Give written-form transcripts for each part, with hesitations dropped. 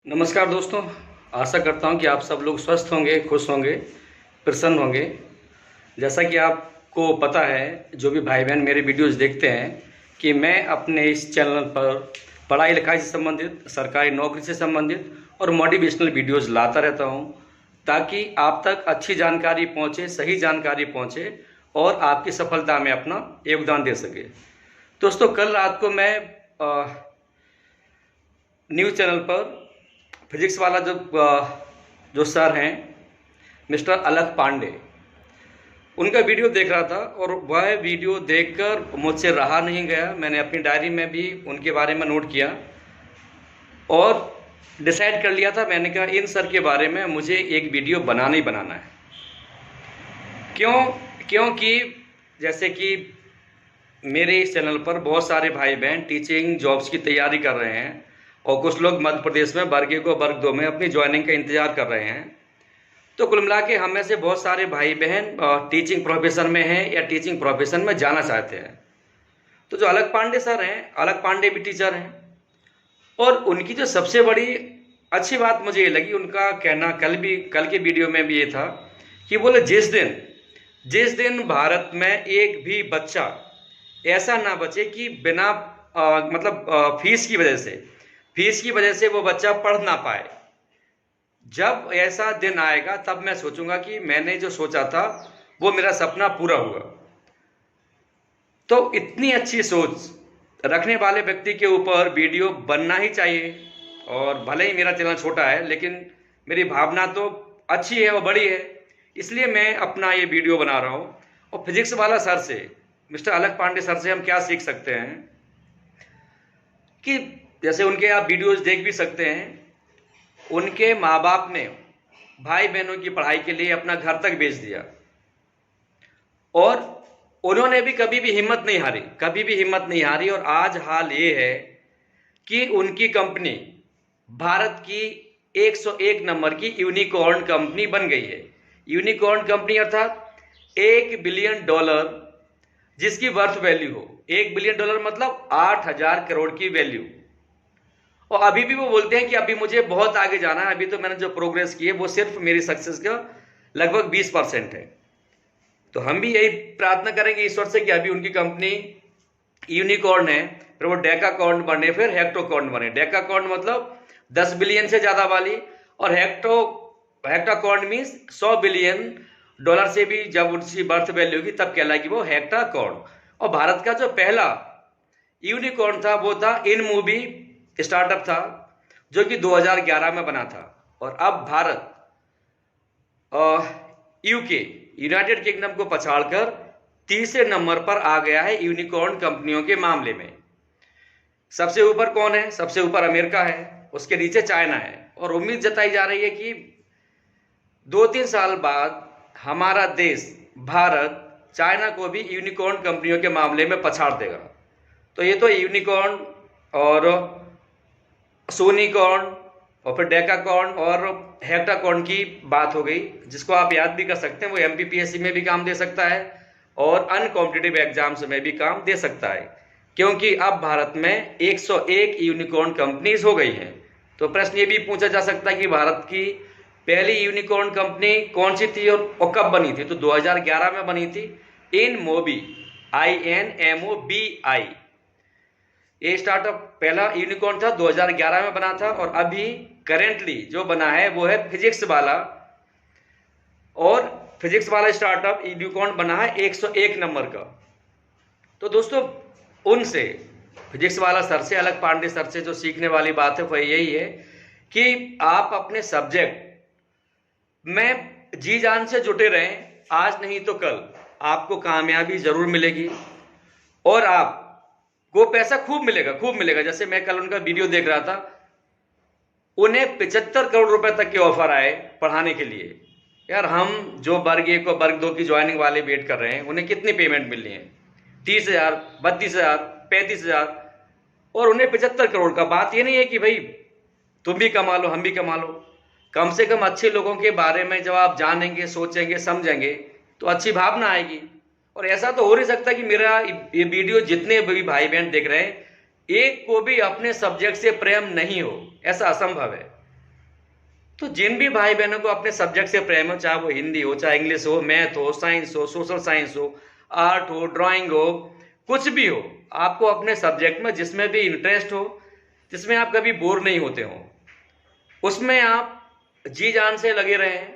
नमस्कार दोस्तों। आशा करता हूं कि आप सब लोग स्वस्थ होंगे, खुश होंगे, प्रसन्न होंगे। जैसा कि आपको पता है, जो भी भाई बहन मेरे वीडियोस देखते हैं, कि मैं अपने इस चैनल पर पढ़ाई लिखाई से संबंधित, सरकारी नौकरी से संबंधित और मोटिवेशनल वीडियोस लाता रहता हूं, ताकि आप तक अच्छी जानकारी पहुंचे, सही जानकारी पहुंचे और आपकी सफलता में अपना योगदान दे सके। दोस्तों, कल रात को मैं न्यूज़ चैनल पर फिजिक्स वाला जो सर हैं, मिस्टर अलख पांडे, उनका वीडियो देख रहा था और वह वीडियो देखकर मुझसे रहा नहीं गया। मैंने अपनी डायरी में भी उनके बारे में नोट किया और डिसाइड कर लिया था। मैंने कहा इन सर के बारे में मुझे एक वीडियो बनाना ही बनाना है। क्योंकि जैसे कि मेरे इस चैनल पर बहुत सारे भाई बहन टीचिंग जॉब्स की तैयारी कर रहे हैं और कुछ लोग मध्य प्रदेश में वर्ग 1 और वर्ग 2 में अपनी ज्वाइनिंग का इंतजार कर रहे हैं। तो कुल मिला के हम में से बहुत सारे भाई बहन टीचिंग प्रोफेशन में हैं या टीचिंग प्रोफेशन में जाना चाहते हैं। तो जो अलख पांडे सर हैं, अलख पांडे भी टीचर हैं और उनकी जो सबसे बड़ी अच्छी बात मुझे ये लगी, उनका कहना कल के वीडियो में भी ये था कि बोले जिस दिन भारत में एक भी बच्चा ऐसा ना बचे कि बिना फीस की वजह से वो बच्चा पढ़ ना पाए। जब ऐसा दिन आएगा तब मैं सोचूंगा कि मैंने जो सोचा था वो मेरा सपना पूरा हुआ। तो इतनी अच्छी सोच रखने वाले व्यक्ति के ऊपर वीडियो बनना ही चाहिए। और भले ही मेरा चैनल छोटा है, लेकिन मेरी भावना तो अच्छी है और बड़ी है, इसलिए मैं अपना ये वीडियो बना रहा हूँ। और फिजिक्स वाला सर से, मिस्टर अलख पांडे सर से हम क्या सीख सकते हैं कि जैसे उनके आप वीडियोस देख भी सकते हैं, उनके माँ बाप ने भाई बहनों की पढ़ाई के लिए अपना घर तक बेच दिया और उन्होंने भी कभी भी हिम्मत नहीं हारी। और आज हाल ये है कि उनकी कंपनी भारत की 101 नंबर की यूनिकॉर्न कंपनी बन गई है। यूनिकॉर्न कंपनी अर्थात $1 बिलियन जिसकी वर्थ वैल्यू हो। $1 बिलियन मतलब 8,000 करोड़ की वैल्यू। और अभी भी वो बोलते हैं कि अभी मुझे बहुत आगे जाना है, अभी तो मैंने जो प्रोग्रेस की है वो सिर्फ मेरी सक्सेस का लगभग 20% है। तो हम भी यही प्रार्थना करेंगे ईश्वर से कि अभी उनकी कंपनी यूनिकॉर्न है, फिर वो डेकाकॉर्न बने, फिर हेक्टोकॉर्न बने। डेकाकॉर्न मतलब 10 बिलियन से ज्यादा वाली, और हेक्टाकॉर्न मीन्स $100 बिलियन से भी जब उसकी बर्थ वैल्यू होगी तब कहलाएगी वो हेक्टाकॉर्न। और भारत का जो पहला यूनिकॉर्न था वो था इन मूवी स्टार्टअप था, जो कि 2011 में बना था। और अब भारत यूनाइटेड किंगडम को पछाड़कर तीसरे नंबर पर आ गया है यूनिकॉर्न कंपनियों के मामले में। सबसे ऊपर कौन है? सबसे ऊपर अमेरिका है, उसके नीचे चाइना है। और उम्मीद जताई जा रही है कि 2-3 साल बाद हमारा देश भारत चाइना को भी यूनिकॉर्न कंपनियों के मामले में पछाड़ देगा। तो ये तो यूनिकॉर्न और सोनिकॉर्न और फिर डेकाकॉर्न और हेक्टाकॉर्न की बात हो गई, जिसको आप याद भी कर सकते हैं। वो MPPSC में भी काम दे सकता है और अन्य कॉम्पिटिटिव एग्जाम्स में भी काम दे सकता है, क्योंकि अब भारत में 101 यूनिकॉर्न कंपनीज हो गई हैं। तो प्रश्न ये भी पूछा जा सकता है कि भारत की पहली यूनिकॉर्न कंपनी कौन सी थी और कब बनी थी? तो 2011 में बनी थी। InMobi, INMOBI, ये स्टार्टअप पहला यूनिकॉर्न था, 2011 में बना था। और अभी करेंटली जो बना है वो है फिजिक्स वाला, और फिजिक्स वाला स्टार्टअप यूनिकॉर्न बना है 101 नंबर का। तो दोस्तों, उनसे, फिजिक्स वाला सर से, अलख पांडे सर से जो सीखने वाली बात है वह यही है कि आप अपने सब्जेक्ट में जी जान से जुटे रहें। आज नहीं तो कल आपको कामयाबी जरूर मिलेगी और आपको पैसा खूब मिलेगा। जैसे मैं कल उनका वीडियो देख रहा था, उन्हें 75 करोड़ रुपए तक के ऑफर आए पढ़ाने के लिए। यार, हम जो वर्ग 1 और वर्ग 2 की ज्वाइनिंग वाले वेट कर रहे हैं, उन्हें कितनी पेमेंट मिल रही है? 30,000, 32,000, 35,000, और उन्हें 75 करोड़ का। बात ये नहीं है कि भाई तुम भी कमा लो, हम भी कमा लो। कम से कम अच्छे लोगों के बारे में जब आप जानेंगे, सोचेंगे, समझेंगे तो अच्छी भावना आएगी। और ऐसा तो हो नहीं सकता कि मेरा ये वीडियो जितने भी भाई बहन देख रहे हैं, एक को भी अपने सब्जेक्ट से प्रेम नहीं हो, ऐसा असंभव है। तो जिन भी भाई बहनों को अपने सब्जेक्ट से प्रेम हो, चाहे वो हिंदी हो, चाहे इंग्लिश हो, मैथ हो, साइंस हो, सोशल साइंस हो, आर्ट हो, ड्राइंग हो, कुछ भी हो, आपको अपने सब्जेक्ट में जिसमें भी इंटरेस्ट हो, जिसमें आप कभी बोर नहीं होते हो, उसमें आप जी जान से लगे रहें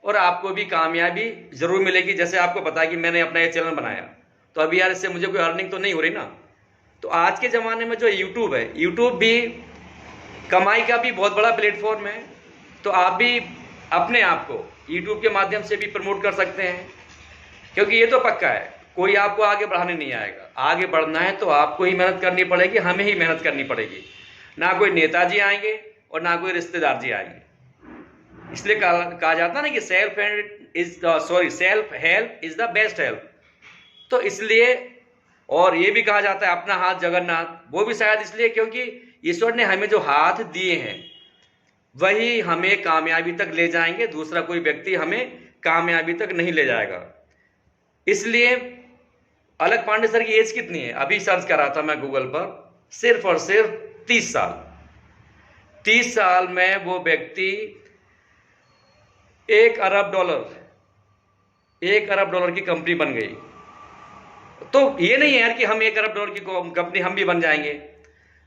और आपको भी कामयाबी जरूर मिलेगी। जैसे आपको पता है कि मैंने अपना ये चैनल बनाया, तो अभी यार इससे मुझे कोई अर्निंग तो नहीं हो रही ना। तो आज के ज़माने में जो यूट्यूब है, यूट्यूब भी कमाई का भी बहुत बड़ा प्लेटफॉर्म है। तो आप भी अपने आप को यूट्यूब के माध्यम से भी प्रमोट कर सकते हैं, क्योंकि ये तो पक्का है, कोई आपको आगे बढ़ाने नहीं आएगा। आगे बढ़ना है तो आपको ही मेहनत करनी पड़ेगी, हमें ही मेहनत करनी पड़ेगी। ना कोई नेताजी आएंगे और ना कोई रिश्तेदार जी आएंगे। इसलिए कहा जाता है ना कि self help is the best help. तो इसलिए, और ये भी कहा जाता है अपना हाथ जगन्नाथ, वो भी शायद इसलिए क्योंकि ईश्वर ने हमें जो हाथ दिए हैं वही हमें कामयाबी तक ले जाएंगे, दूसरा कोई व्यक्ति हमें कामयाबी तक नहीं ले जाएगा। इसलिए अलख पांडे सर की एज कितनी है? अभी सर्च करा था मैं गूगल पर, सिर्फ और सिर्फ 30 साल। 30 साल में वो व्यक्ति $1 अरब की कंपनी बन गई। तो ये नहीं है यार कि हम $1 अरब की कंपनी हम भी बन जाएंगे,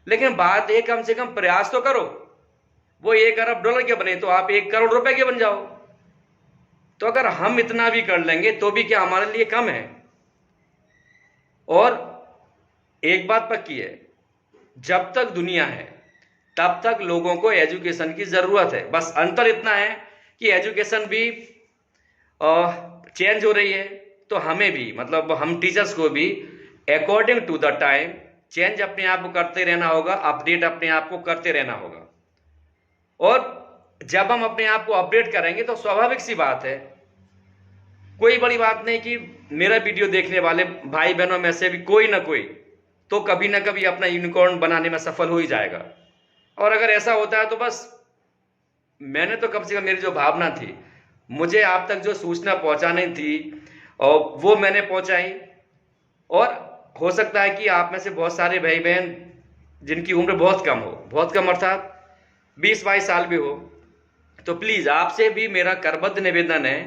लेकिन बात ये, कम से कम प्रयास तो करो। वो $1 अरब के बने तो आप ₹1 करोड़ के बन जाओ। तो अगर हम इतना भी कर लेंगे तो भी क्या हमारे लिए कम है? और एक बात पक्की है, जब तक दुनिया है तब तक लोगों को एजुकेशन की जरूरत है। बस अंतर इतना है कि एजुकेशन भी चेंज हो रही है, तो हमें भी, मतलब हम टीचर्स को भी according to the time change अपने आप को करते रहना होगा, अपडेट अपने आप को करते रहना होगा। और जब हम अपने आप को अपडेट करेंगे तो स्वाभाविक सी बात है, कोई बड़ी बात नहीं कि मेरा वीडियो देखने वाले भाई बहनों में से भी कोई ना कोई तो कभी ना कभी अपना यूनिकॉर्न बनाने में सफल हो ही जाएगा। और अगर ऐसा होता है तो बस मैंने तो कम से कम, मेरी जो भावना थी, मुझे आप तक जो सूचना पहुंचानी थी और वो मैंने पहुंचाई। और हो सकता है कि आप में से बहुत सारे भाई बहन जिनकी उम्र बहुत कम हो, बहुत कम अर्थात 20-22 साल भी हो, तो प्लीज़ आपसे भी मेरा करबद्ध निवेदन है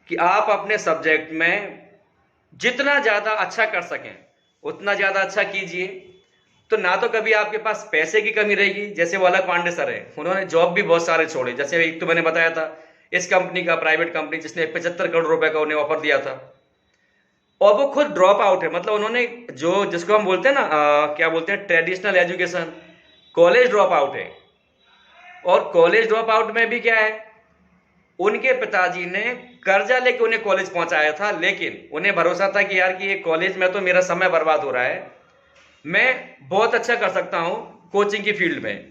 कि आप अपने सब्जेक्ट में जितना ज़्यादा अच्छा कर सकें उतना ज़्यादा अच्छा कीजिए। तो ना तो कभी आपके पास पैसे की कमी रहेगी, जैसे वो अलख पांडे सर है, उन्होंने जॉब भी बहुत सारे छोड़े। जैसे एक तो मैंने बताया था इस कंपनी का, प्राइवेट कंपनी जिसने 75 करोड़ रुपए का उन्हें ऑफर दिया था, और वो खुद ड्रॉप आउट है। मतलब उन्होंने जो, जिसको हम बोलते हैं ना, क्या बोलते हैं, traditional education, college drop out है। और कॉलेज ड्रॉप आउट में भी क्या है, उनके पिताजी ने कर्जा लेके उन्हें कॉलेज पहुंचाया था, लेकिन उन्हें भरोसा था कि यार कि ये कॉलेज में तो मेरा समय बर्बाद हो रहा है, मैं बहुत अच्छा कर सकता हूं कोचिंग की फील्ड में।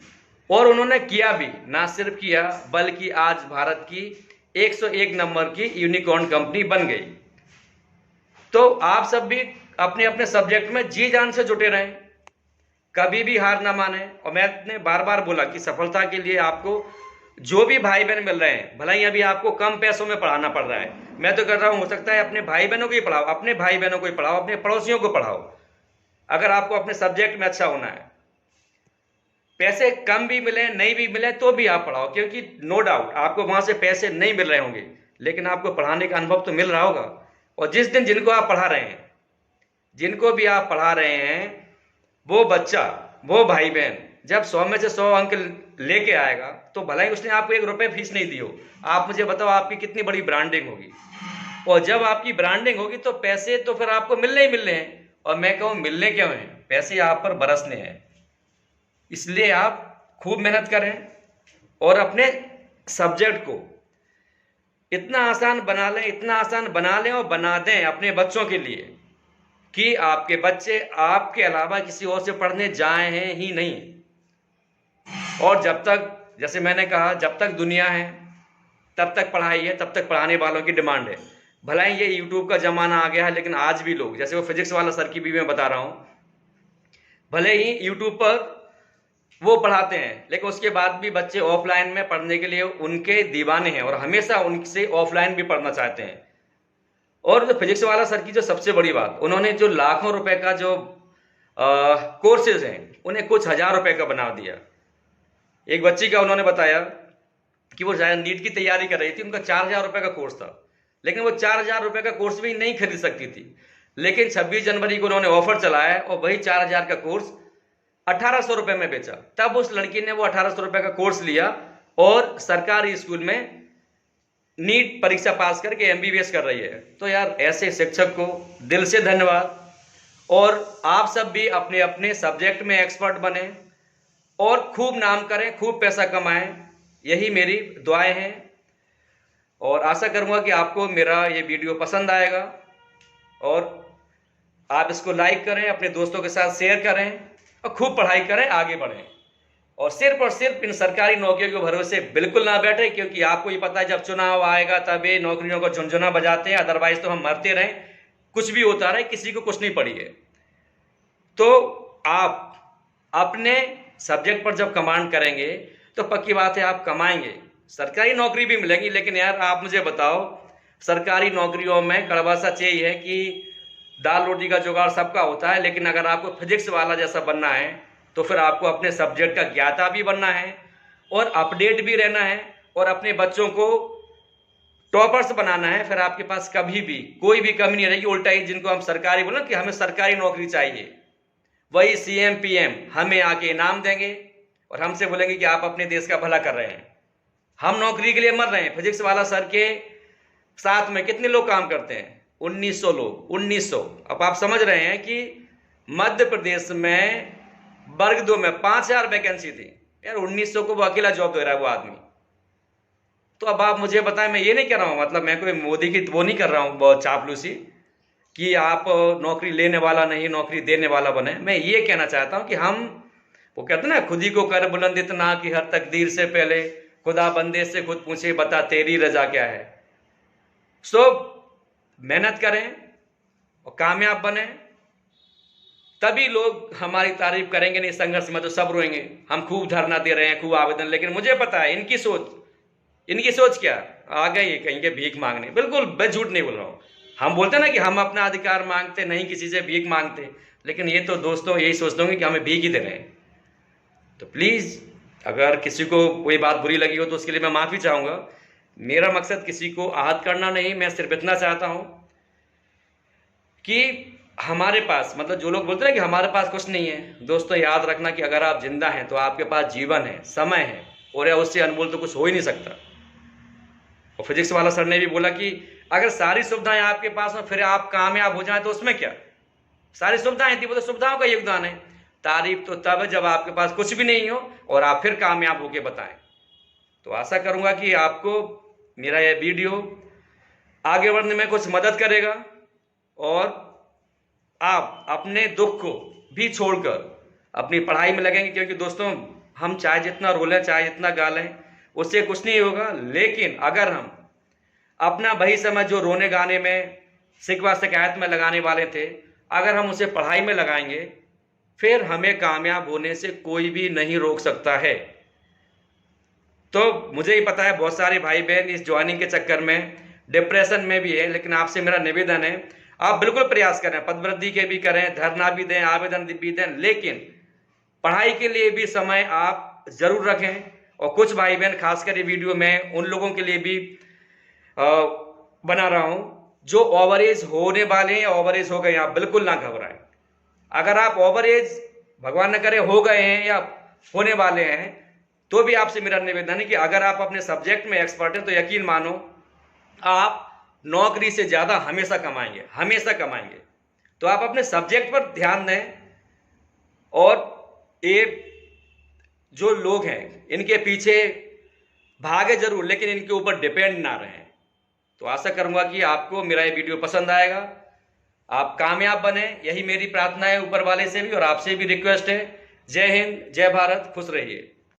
और उन्होंने किया भी, ना सिर्फ किया बल्कि आज भारत की 101 नंबर की यूनिकॉर्न कंपनी बन गई। तो आप सब भी अपने अपने सब्जेक्ट में जी जान से जुटे रहें, कभी भी हार ना माने। और मैंने बार बार बोला कि सफलता के लिए आपको जो भी भाई बहन मिल रहे हैं, भला ही अभी आपको कम पैसों में पढ़ाना पड़ रहा है, मैं तो कर रहा हूं, हो सकता है अपने भाई बहनों को ही पढ़ाओ, अपने भाई बहनों को ही पढ़ाओ, अपने पड़ोसियों को पढ़ाओ, अगर आपको अपने सब्जेक्ट में अच्छा होना है। पैसे कम भी मिले नहीं भी मिले तो भी आप पढ़ाओ, क्योंकि नो डाउट आपको वहां से पैसे नहीं मिल रहे होंगे, लेकिन आपको पढ़ाने का अनुभव तो मिल रहा होगा। और जिस दिन जिनको आप पढ़ा रहे हैं, जिनको भी आप पढ़ा रहे हैं, वो बच्चा, वो भाई बहन जब 100 में से 100 अंक लेके आएगा तो भला ही उसने आपको ₹1 फीस नहीं दी हो, आप मुझे बताओ आपकी कितनी बड़ी ब्रांडिंग होगी। और जब आपकी ब्रांडिंग होगी तो पैसे तो फिर आपको मिलने ही मिलने हैं। और मैं कहूँ मिलने क्यों हैं, पैसे आप पर बरसने हैं। इसलिए आप खूब मेहनत करें और अपने सब्जेक्ट को इतना आसान बना लें, इतना आसान बना लें और बना दें अपने बच्चों के लिए कि आपके बच्चे आपके अलावा किसी और से पढ़ने जाए हैं ही नहीं। और जब तक, जैसे मैंने कहा, जब तक दुनिया है तब तक पढ़ाई है, तब तक पढ़ाने वालों की डिमांड है। भला ही ये यूट्यूब का जमाना आ गया है, लेकिन आज भी लोग, जैसे वो फिजिक्स वाला सर की भी मैं बता रहा हूँ, भले ही यूट्यूब पर वो पढ़ाते हैं, लेकिन उसके बाद भी बच्चे ऑफलाइन में पढ़ने के लिए उनके दीवाने हैं और हमेशा उनसे ऑफलाइन भी पढ़ना चाहते हैं। और जो फिजिक्स वाला सर की जो सबसे बड़ी बात, उन्होंने जो लाखों रुपए का जो कोर्सेज हैं उन्हें कुछ हजार रुपए का बना दिया। एक बच्ची का उन्होंने बताया कि वो नीट की तैयारी कर रही थी, उनका 4,000 रुपये का कोर्स था, लेकिन वो 4,000 रुपये का कोर्स भी नहीं खरीद सकती थी। लेकिन 26 जनवरी को उन्होंने ऑफर चलाया और वही 4,000 का कोर्स 1,800 रुपये में बेचा। तब उस लड़की ने वो 1,800 रुपये का कोर्स लिया और सरकारी स्कूल में नीट परीक्षा पास करके MBBS कर रही है। तो यार ऐसे शिक्षक को दिल से धन्यवाद। और आप सब भी अपने अपने सब्जेक्ट में एक्सपर्ट बने और खूब नाम करें, खूब पैसा कमाएं, यही मेरी दुआएं हैं। और आशा करूंगा कि आपको मेरा ये वीडियो पसंद आएगा और आप इसको लाइक करें, अपने दोस्तों के साथ शेयर करें और खूब पढ़ाई करें, आगे बढ़ें। और सिर्फ इन सरकारी नौकरियों के भरोसे बिल्कुल ना बैठे, क्योंकि आपको ये पता है जब चुनाव आएगा तब ये नौकरियों को झुनझुना बजाते हैं, अदरवाइज तो हम मरते रहें, कुछ भी होता रहे, किसी को कुछ नहीं पड़ी है। तो आप अपने सब्जेक्ट पर जब कमांड करेंगे तो पक्की बात है आप कमाएंगे, सरकारी नौकरी भी मिलेगी। लेकिन यार आप मुझे बताओ, सरकारी नौकरियों में कड़वा सच यही है कि दाल रोटी का जुगाड़ सबका होता है, लेकिन अगर आपको फिजिक्स वाला जैसा बनना है तो फिर आपको अपने सब्जेक्ट का ज्ञाता भी बनना है और अपडेट भी रहना है और अपने बच्चों को टॉपर्स बनाना है। फिर आपके पास कभी भी कोई भी कमी नहीं रहेगी। उल्टा ही जिनको हम सरकारी बोले कि हमें सरकारी नौकरी चाहिए, वही CM PM हमें आके इनाम देंगे और हमसे बोलेंगे कि आप अपने देश का भला कर रहे हैं। हम नौकरी के लिए मर रहे हैं। फिजिक्स वाला सर के साथ में कितने लोग काम करते हैं? 1900 लोग, 1900। अब आप समझ रहे हैं कि मध्य प्रदेश में वर्ग 2 में 5,000 वैकेंसी थी यार, 1900 को वो अकेला जॉब दे रहा है वो आदमी। तो अब आप मुझे बताएं, मैं ये नहीं कह रहा हूँ, मतलब मैं कोई मोदी की वो नहीं कर रहा हूँ बहुत चापलूसी कि आप नौकरी लेने वाला नहीं नौकरी देने वाला बने। मैं ये कहना चाहता हूँ कि हम, वो कहते हैं ना, खुद ही को कर बुलंद इतना कि हर तकदीर से पहले खुदा बंदे से खुद पूछे बता तेरी रजा क्या है। सो मेहनत करें और कामयाब बने, तभी लोग हमारी तारीफ करेंगे। नहीं संघर्ष में तो सब रोएंगे, हम खूब धरना दे रहे हैं, खूब आवेदन, लेकिन मुझे पता है इनकी सोच क्या, आ गई कहीं के भीख मांगने। बिल्कुल मैं झूठ नहीं बोल रहा हूँ। हम बोलते ना कि हम अपना अधिकार मांगते नहीं, किसी से भीख मांगते, लेकिन ये तो दोस्तों यही सोचते होंगे कि हमें भीख ही दे रहे हैं। तो प्लीज़ अगर किसी को कोई बात बुरी लगी हो तो उसके लिए मैं माफ़ी चाहूँगा। मेरा मकसद किसी को आहत करना नहीं, मैं सिर्फ इतना चाहता हूँ कि हमारे पास, मतलब जो लोग बोलते हैं कि हमारे पास कुछ नहीं है, दोस्तों याद रखना कि अगर आप जिंदा हैं तो आपके पास जीवन है, समय है, और उससे अनमोल तो कुछ हो ही नहीं सकता। और फिजिक्स वाला सर ने भी बोला कि अगर सारी सुविधाएं आपके पास हो फिर आप कामयाब हो जाएं तो उसमें क्या, सारी सुविधाएं थी, वो तो सुविधाओं का योगदान है। तारीफ तो तब है जब आपके पास कुछ भी नहीं हो और आप फिर कामयाब होके बताएं। तो आशा करूंगा कि आपको मेरा यह वीडियो आगे बढ़ने में कुछ मदद करेगा और आप अपने दुख को भी छोड़कर अपनी पढ़ाई में लगेंगे। क्योंकि दोस्तों हम चाहे जितना रोलें, चाहे जितना गालें, उससे कुछ नहीं होगा। लेकिन अगर हम अपना वही समय जो रोने गाने में, शिकवा शिकायत में लगाने वाले थे, अगर हम उसे पढ़ाई में लगाएंगे, फिर हमें कामयाब होने से कोई भी नहीं रोक सकता है। तो मुझे ही पता है बहुत सारे भाई बहन इस ज्वाइनिंग के चक्कर में डिप्रेशन में भी है, लेकिन आपसे मेरा निवेदन है आप बिल्कुल प्रयास करें, पदवृद्धि के भी करें, धरना भी दें, आवेदन भी दें, लेकिन पढ़ाई के लिए भी समय आप जरूर रखें। और कुछ भाई बहन, खासकर ये वीडियो में उन लोगों के लिए भी बना रहा हूं जो ओवरेज होने वाले हैं या ओवरेज हो गए, आप बिल्कुल ना घबराएं। अगर आप ओवरेज भगवान न करे हो गए हैं या होने वाले हैं, तो भी आपसे मेरा निवेदन है कि अगर आप अपने सब्जेक्ट में एक्सपर्ट हैं तो यकीन मानो आप नौकरी से ज्यादा हमेशा कमाएंगे, हमेशा कमाएंगे। तो आप अपने सब्जेक्ट पर ध्यान दें और ये जो लोग हैं इनके पीछे भागे जरूर, लेकिन इनके ऊपर डिपेंड ना रहें। तो आशा करूंगा कि आपको मेरा ये वीडियो पसंद आएगा, आप कामयाब बने, यही मेरी प्रार्थना है ऊपर वाले से भी और आपसे भी रिक्वेस्ट है। जय हिंद, जय भारत, खुश रहिए।